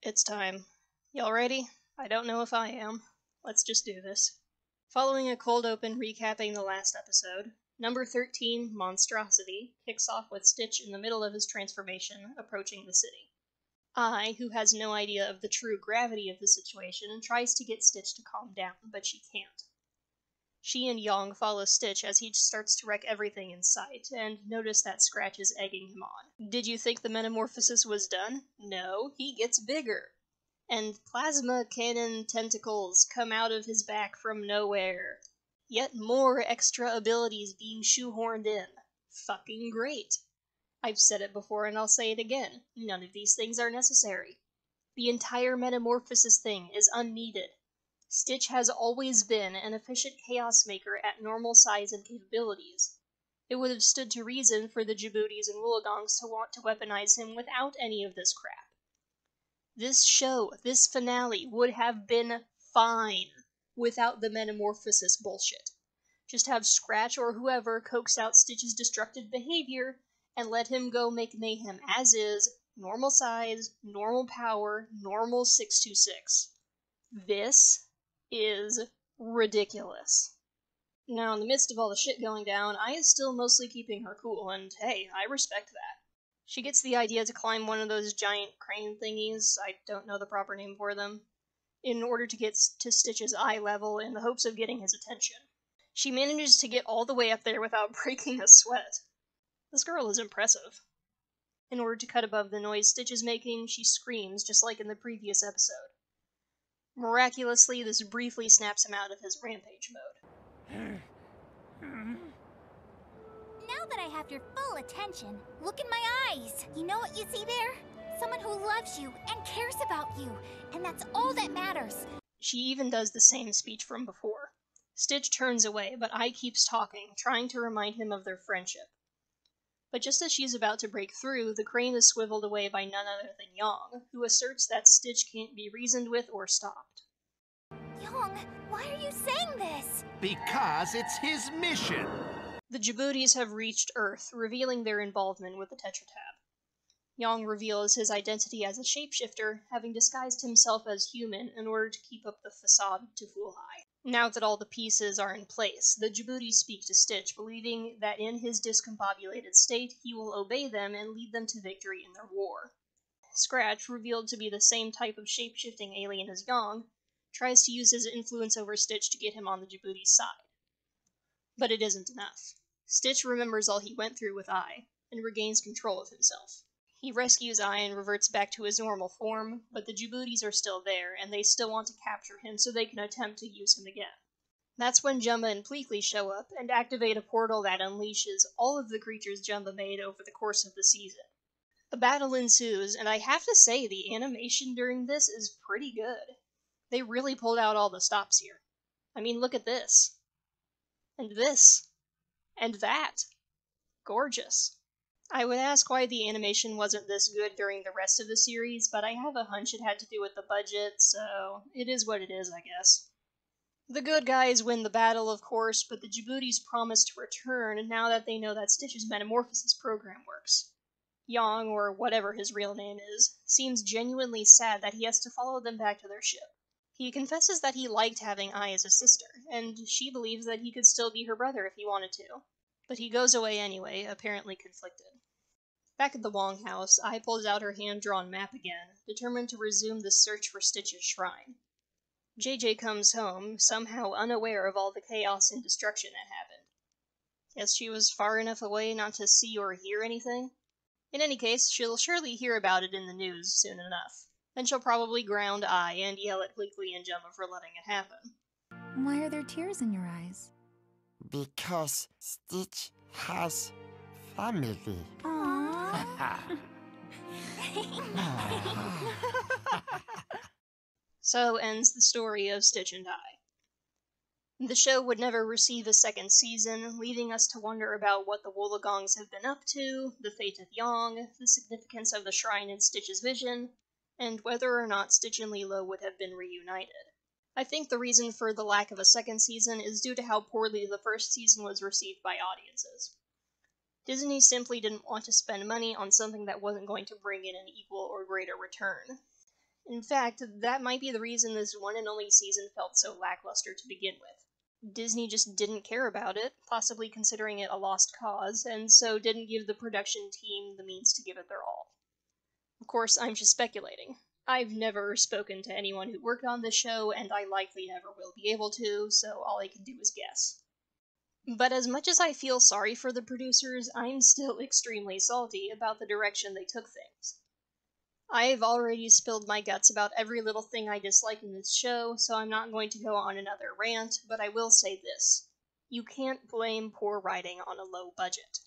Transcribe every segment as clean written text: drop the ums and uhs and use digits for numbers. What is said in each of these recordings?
It's time. Y'all ready? I don't know if I am. Let's just do this. Following a cold open recapping the last episode, number 13, Monstrosity, kicks off with Stitch in the middle of his transformation, approaching the city. I, who has no idea of the true gravity of the situation, tries to get Stitch to calm down, but she can't. She and Yang follow Stitch as he starts to wreck everything in sight, and notice that Scratch is egging him on. Did you think the metamorphosis was done? No, he gets bigger. And plasma cannon tentacles come out of his back from nowhere. Yet more extra abilities being shoehorned in. Fucking great. I've said it before and I'll say it again. None of these things are necessary. The entire metamorphosis thing is unneeded. Stitch has always been an efficient chaos maker at normal size and capabilities. It would have stood to reason for the Jaboodies and Woolagongs to want to weaponize him without any of this crap. This show, this finale, would have been fine without the metamorphosis bullshit. Just have Scratch or whoever coax out Stitch's destructive behavior and let him go make mayhem as is, normal size, normal power, normal 626. This is ridiculous. Now, in the midst of all the shit going down, Ai is still mostly keeping her cool, and hey, I respect that. She gets the idea to climb one of those giant crane thingies, I don't know the proper name for them, in order to get to Stitch's eye level in the hopes of getting his attention. She manages to get all the way up there without breaking a sweat. This girl is impressive. In order to cut above the noise Stitch is making, she screams, just like in the previous episode. Miraculously, this briefly snaps him out of his rampage mode. Now that I have your full attention, look in my eyes. You know what you see there? Someone who loves you and cares about you, and that's all that matters. She even does the same speech from before. Stitch turns away, but Ai keeps talking, trying to remind him of their friendship. But just as she's about to break through, the crane is swiveled away by none other than Yang, who asserts that Stitch can't be reasoned with or stopped. Yang, why are you saying this? Because it's his mission! The Jaboodies have reached Earth, revealing their involvement with the Tetratab. Yang reveals his identity as a shapeshifter, having disguised himself as human in order to keep up the facade to fool Ai. Now that all the pieces are in place, the Jaboodies speak to Stitch, believing that in his discombobulated state, he will obey them and lead them to victory in their war. Scratch, revealed to be the same type of shape-shifting alien as Yang, tries to use his influence over Stitch to get him on the Jaboodies' side. But it isn't enough. Stitch remembers all he went through with Ai, and regains control of himself. He rescues Ai and reverts back to his normal form, but the Jaboodies are still there, and they still want to capture him so they can attempt to use him again. That's when Jumba and Pleakley show up and activate a portal that unleashes all of the creatures Jumba made over the course of the season. A battle ensues, and I have to say the animation during this is pretty good. They really pulled out all the stops here. I mean, look at this. And this. And that. Gorgeous. I would ask why the animation wasn't this good during the rest of the series, but I have a hunch it had to do with the budget, so it is what it is, I guess. The good guys win the battle, of course, but the Jaboodies promise to return now that they know that Stitch's metamorphosis program works. Yang, or whatever his real name is, seems genuinely sad that he has to follow them back to their ship. He confesses that he liked having Ai as a sister, and she believes that he could still be her brother if he wanted to. But he goes away anyway, apparently conflicted. Back at the Wong house, Ai pulls out her hand-drawn map again, determined to resume the search for Stitch's shrine. JJ comes home, somehow unaware of all the chaos and destruction that happened. Guess she was far enough away not to see or hear anything? In any case, she'll surely hear about it in the news soon enough. Then she'll probably ground Ai and yell at Pleakley and Jumba for letting it happen. Why are there tears in your eyes? Because Stitch has family. So ends the story of Stitch and Ai. The show would never receive a second season, leaving us to wonder about what the Woolagongs have been up to, the fate of Yang, the significance of the shrine in Stitch's vision, and whether or not Stitch and Lilo would have been reunited. I think the reason for the lack of a second season is due to how poorly the first season was received by audiences. Disney simply didn't want to spend money on something that wasn't going to bring in an equal or greater return. In fact, that might be the reason this one and only season felt so lackluster to begin with. Disney just didn't care about it, possibly considering it a lost cause, and so didn't give the production team the means to give it their all. Of course, I'm just speculating. I've never spoken to anyone who worked on the show, and I likely never will be able to, so all I can do is guess. But as much as I feel sorry for the producers, I'm still extremely salty about the direction they took things. I've already spilled my guts about every little thing I dislike in this show, so I'm not going to go on another rant, but I will say this. You can't blame poor writing on a low budget.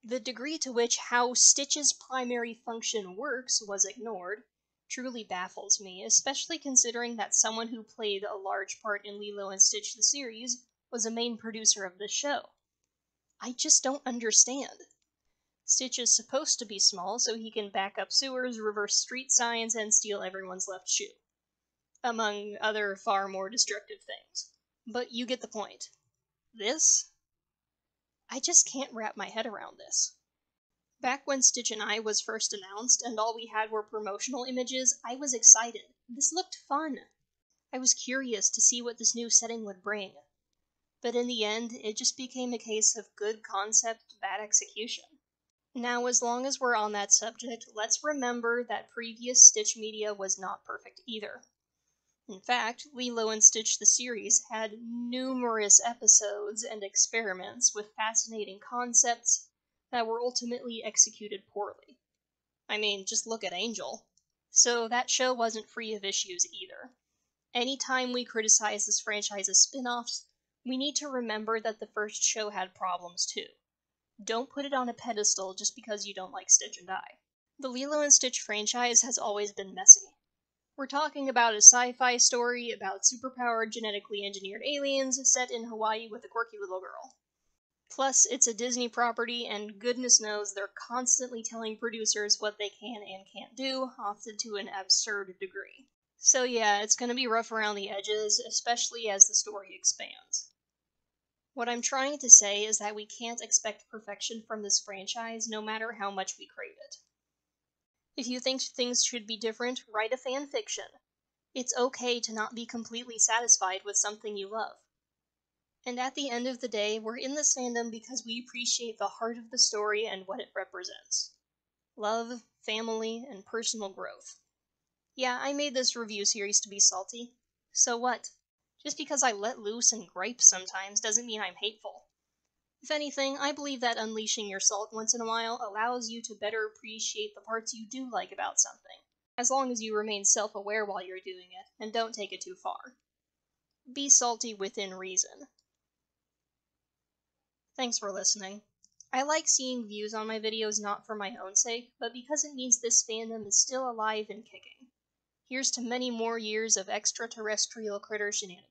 The degree to which how Stitch's primary function works was ignored truly baffles me, especially considering that someone who played a large part in Lilo and Stitch the series was a main producer of the show. I just don't understand. Stitch is supposed to be small so he can back up sewers, reverse street signs, and steal everyone's left shoe. Among other far more destructive things. But you get the point. This? I just can't wrap my head around this. Back when Stitch and I was first announced and all we had were promotional images, I was excited. This looked fun. I was curious to see what this new setting would bring. But in the end, it just became a case of good concept, bad execution. Now, as long as we're on that subject, let's remember that previous Stitch media was not perfect either. In fact, Lilo and Stitch the series had numerous episodes and experiments with fascinating concepts that were ultimately executed poorly. I mean, just look at Angel. So that show wasn't free of issues either. Anytime we criticize this franchise's spin-offs, we need to remember that the first show had problems too. Don't put it on a pedestal just because you don't like Stitch and I. The Lilo and Stitch franchise has always been messy. We're talking about a sci-fi story about superpowered genetically engineered aliens set in Hawaii with a quirky little girl. Plus, it's a Disney property, and goodness knows they're constantly telling producers what they can and can't do, often to an absurd degree. So yeah, it's gonna be rough around the edges, especially as the story expands. What I'm trying to say is that we can't expect perfection from this franchise, no matter how much we crave it. If you think things should be different, write a fan fiction. It's okay to not be completely satisfied with something you love. And at the end of the day, we're in this fandom because we appreciate the heart of the story and what it represents. Love, family, and personal growth. Yeah, I made this review series to be salty. So what? Just because I let loose and gripe sometimes doesn't mean I'm hateful. If anything, I believe that unleashing your salt once in a while allows you to better appreciate the parts you do like about something, as long as you remain self-aware while you're doing it, and don't take it too far. Be salty within reason. Thanks for listening. I like seeing views on my videos not for my own sake, but because it means this fandom is still alive and kicking. Here's to many more years of extraterrestrial critter shenanigans.